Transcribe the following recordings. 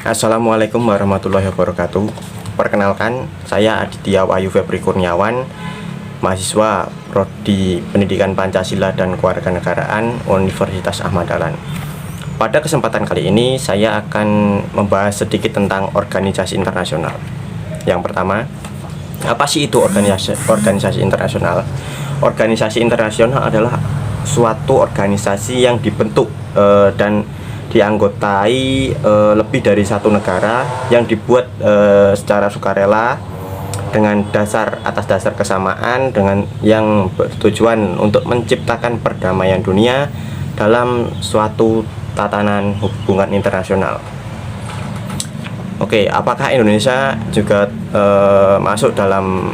Assalamualaikum warahmatullahi wabarakatuh. Perkenalkan, saya Aditya Wahyu Febri Kurniawan, mahasiswa Prodi Pendidikan Pancasila dan Kewarganegaraan Universitas Ahmad Dahlan. Pada kesempatan kali ini, saya akan membahas sedikit tentang organisasi internasional. Yang pertama, apa sih itu organisasi internasional? Organisasi internasional adalah suatu organisasi yang dibentuk dan dianggotai lebih dari satu negara, yang dibuat secara sukarela dengan atas dasar kesamaan, dengan yang bertujuan untuk menciptakan perdamaian dunia dalam suatu tatanan hubungan internasional. Oke, apakah Indonesia juga masuk dalam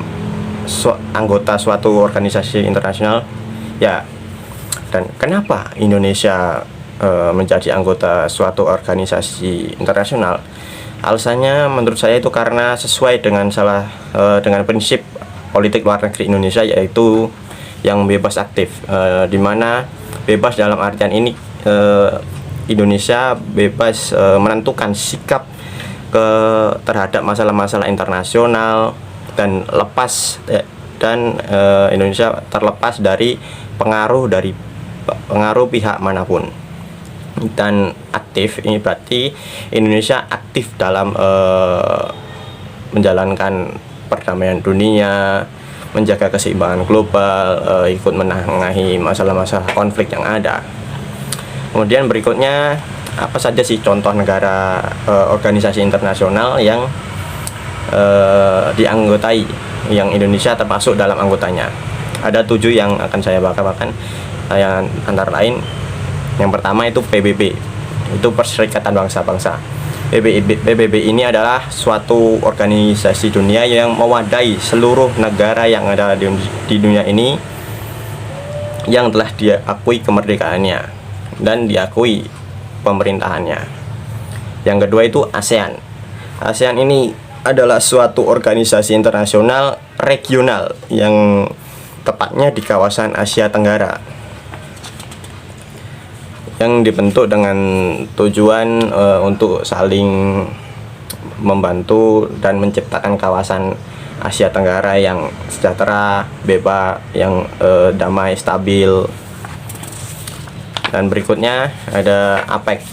anggota suatu organisasi internasional? Ya. Dan kenapa Indonesia menjadi anggota suatu organisasi internasional? Alasannya menurut saya itu karena sesuai dengan dengan prinsip politik luar negeri Indonesia, yaitu yang bebas aktif, di mana bebas dalam artian ini Indonesia bebas menentukan sikap terhadap masalah-masalah internasional dan Indonesia terlepas dari pengaruh pihak manapun. Dan aktif ini berarti Indonesia aktif dalam menjalankan perdamaian dunia, menjaga keseimbangan global, ikut menengahi masalah-masalah konflik yang ada. Kemudian berikutnya, apa saja sih contoh negara organisasi internasional yang dianggotai, yang Indonesia termasuk dalam anggotanya? Ada 7 yang akan saya bacakan, yang antara lain, yang pertama itu PBB, itu Perserikatan Bangsa-Bangsa. PBB ini adalah suatu organisasi dunia yang mewadahi seluruh negara yang ada di dunia ini, yang telah diakui kemerdekaannya dan diakui pemerintahannya. Yang kedua itu ASEAN. ASEAN ini adalah suatu organisasi internasional regional yang tepatnya di kawasan Asia Tenggara, yang dibentuk dengan tujuan untuk saling membantu dan menciptakan kawasan Asia Tenggara yang sejahtera, bebas, yang damai, stabil. Dan berikutnya ada APEC,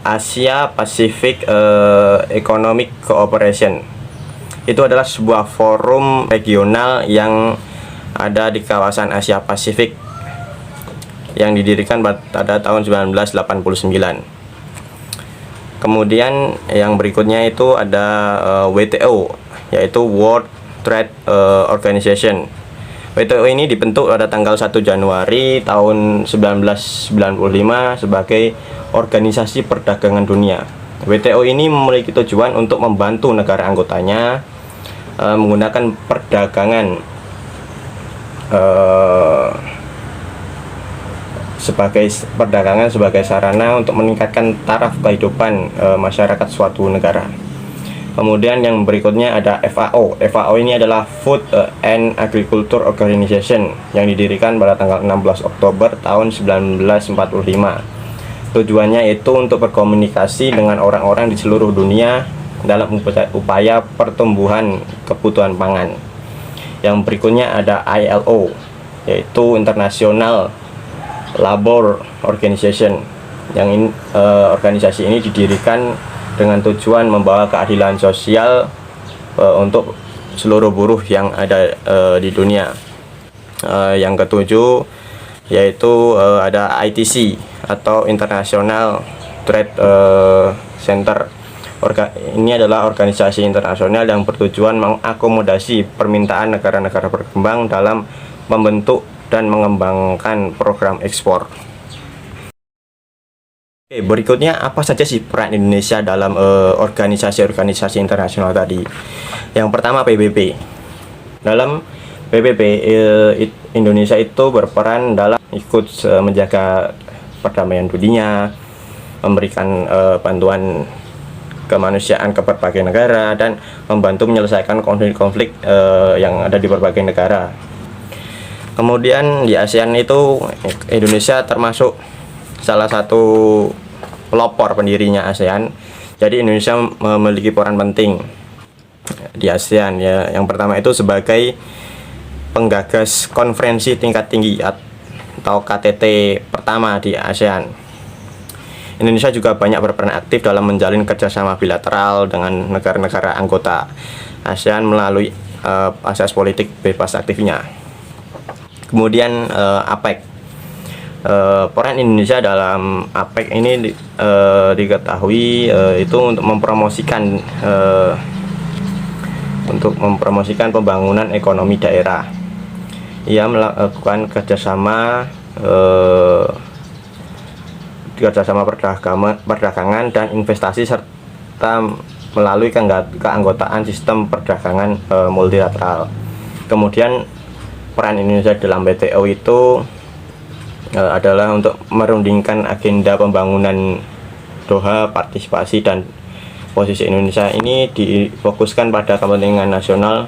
Asia Pacific Economic Cooperation. Itu adalah sebuah forum regional yang ada di kawasan Asia Pasifik, yang didirikan pada tahun 1989. Kemudian yang berikutnya itu ada WTO, yaitu World Trade Organization. WTO ini dibentuk pada tanggal 1 Januari tahun 1995 sebagai organisasi perdagangan dunia. WTO ini memiliki tujuan untuk membantu negara anggotanya menggunakan perdagangan sebagai sarana untuk meningkatkan taraf kehidupan masyarakat suatu negara. Kemudian yang berikutnya ada FAO. FAO ini adalah Food and Agriculture Organization, yang didirikan pada tanggal 16 Oktober tahun 1945. Tujuannya itu untuk berkomunikasi dengan orang-orang di seluruh dunia dalam upaya pertumbuhan kebutuhan pangan. Yang berikutnya ada ILO, yaitu International Labour Organization. Organisasi ini didirikan dengan tujuan membawa keadilan sosial untuk seluruh buruh yang ada di dunia. Yang ketujuh yaitu ada ITC atau International Trade Center. Ini adalah organisasi internasional yang bertujuan mengakomodasi permintaan negara-negara berkembang dalam membentuk dan mengembangkan program ekspor. Oke, berikutnya apa saja sih peran Indonesia dalam organisasi-organisasi internasional tadi? Yang pertama PBB. Dalam PBB Indonesia itu berperan dalam ikut menjaga perdamaian dunia, memberikan bantuan kemanusiaan ke berbagai negara, dan membantu menyelesaikan konflik-konflik yang ada di berbagai negara. Kemudian di ASEAN itu Indonesia termasuk salah satu pelopor pendirinya ASEAN. Jadi Indonesia memiliki peran penting di ASEAN ya. Yang pertama itu sebagai penggagas konferensi tingkat tinggi atau KTT pertama di ASEAN. Indonesia juga banyak berperan aktif dalam menjalin kerjasama bilateral dengan negara-negara anggota ASEAN melalui asas politik bebas aktifnya. Kemudian APEC. Peran Indonesia dalam APEC ini diketahui itu untuk mempromosikan pembangunan ekonomi daerah. Ia melakukan kerjasama perdagangan dan investasi serta melalui keanggotaan sistem perdagangan multilateral. Kemudian peran Indonesia dalam WTO itu adalah untuk merundingkan agenda pembangunan Doha, partisipasi dan posisi Indonesia ini difokuskan pada kepentingan nasional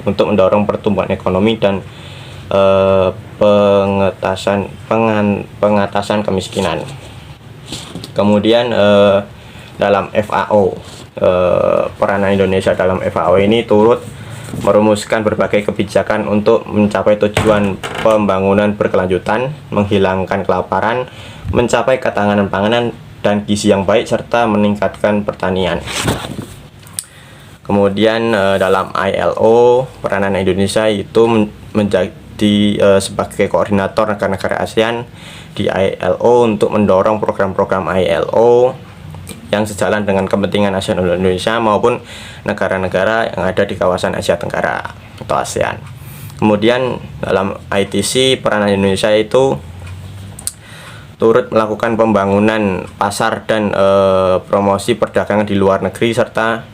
untuk mendorong pertumbuhan ekonomi dan pengatasan kemiskinan. Kemudian dalam FAO, peranan Indonesia dalam FAO ini turut merumuskan berbagai kebijakan untuk mencapai tujuan pembangunan berkelanjutan, menghilangkan kelaparan, mencapai ketahanan pangan dan gizi yang baik, serta meningkatkan pertanian. Kemudian dalam ILO, peranan Indonesia itu menjadi sebagai koordinator negara-negara ASEAN di ILO untuk mendorong program-program ILO yang sejalan dengan kepentingan nasional Indonesia maupun negara-negara yang ada di kawasan Asia Tenggara atau ASEAN. Kemudian dalam ITC, peranan Indonesia itu turut melakukan pembangunan pasar dan promosi perdagangan di luar negeri, serta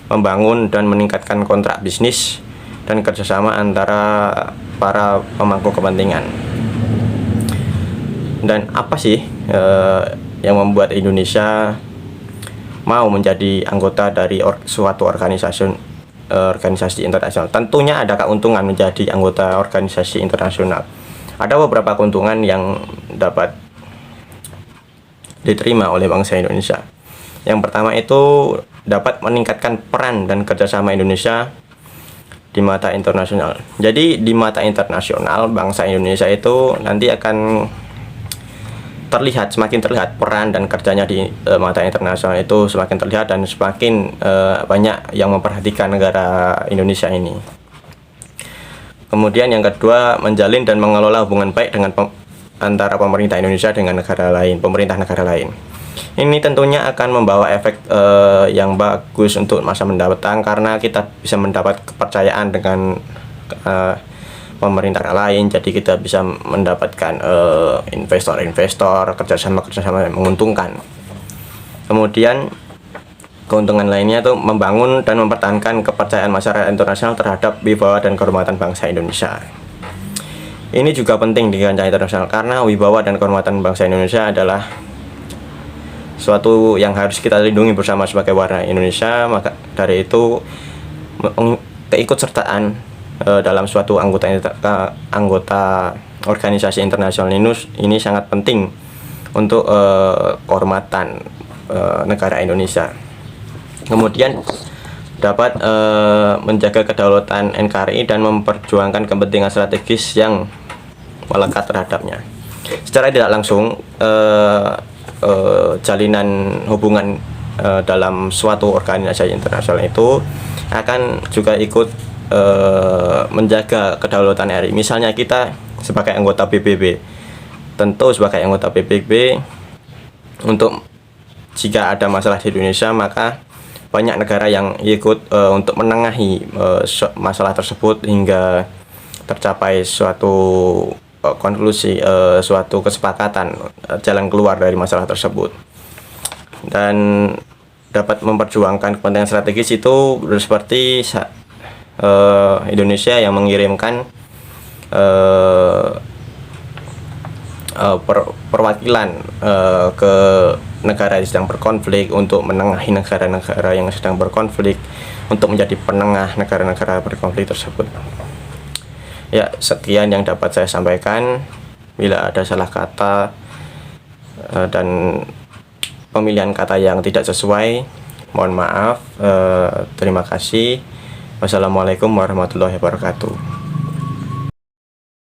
membangun dan meningkatkan kontrak bisnis dan kerjasama antara para pemangku kepentingan. Dan apa sih yang membuat Indonesia mau menjadi anggota dari suatu organisasi internasional? Tentunya ada keuntungan menjadi anggota organisasi internasional. Ada beberapa keuntungan yang dapat diterima oleh bangsa Indonesia. Yang pertama itu dapat meningkatkan peran dan kerjasama Indonesia di mata internasional. Jadi di mata internasional, bangsa Indonesia itu nanti akan semakin terlihat peran dan kerjanya di mata internasional itu semakin terlihat dan semakin banyak yang memperhatikan negara Indonesia ini. Kemudian yang kedua, menjalin dan mengelola hubungan baik dengan antara pemerintah Indonesia dengan pemerintah negara lain. Ini tentunya akan membawa efek yang bagus untuk masa mendatang, karena kita bisa mendapat kepercayaan dengan pemerintah lain, jadi kita bisa mendapatkan investor kerjasama yang menguntungkan. Kemudian keuntungan lainnya itu membangun dan mempertahankan kepercayaan masyarakat internasional terhadap wibawa dan kehormatan bangsa Indonesia. Ini juga penting di kancah internasional karena wibawa dan kehormatan bangsa Indonesia adalah suatu yang harus kita lindungi bersama sebagai warga Indonesia. Maka dari itu keikutsertaan dalam suatu anggota organisasi internasional ini sangat penting untuk kehormatan negara Indonesia. Kemudian dapat menjaga kedaulatan NKRI dan memperjuangkan kepentingan strategis yang melekat terhadapnya. Secara tidak langsung, jalinan hubungan dalam suatu organisasi internasional itu akan juga ikut menjaga kedaulatan RI. Misalnya kita sebagai anggota PBB, tentu sebagai anggota PBB, untuk jika ada masalah di Indonesia, maka banyak negara yang ikut untuk menengahi masalah tersebut hingga tercapai suatu konklusi, suatu kesepakatan jalan keluar dari masalah tersebut. Dan dapat memperjuangkan kepentingan strategis itu seperti Indonesia yang mengirimkan perwakilan ke negara yang sedang berkonflik untuk menengahi negara-negara yang sedang berkonflik, untuk menjadi penengah negara-negara berkonflik tersebut. Ya, sekian yang dapat saya sampaikan. Bila ada salah kata, dan pemilihan kata yang tidak sesuai, mohon maaf. Terima kasih. Wassalamualaikum warahmatullahi wabarakatuh.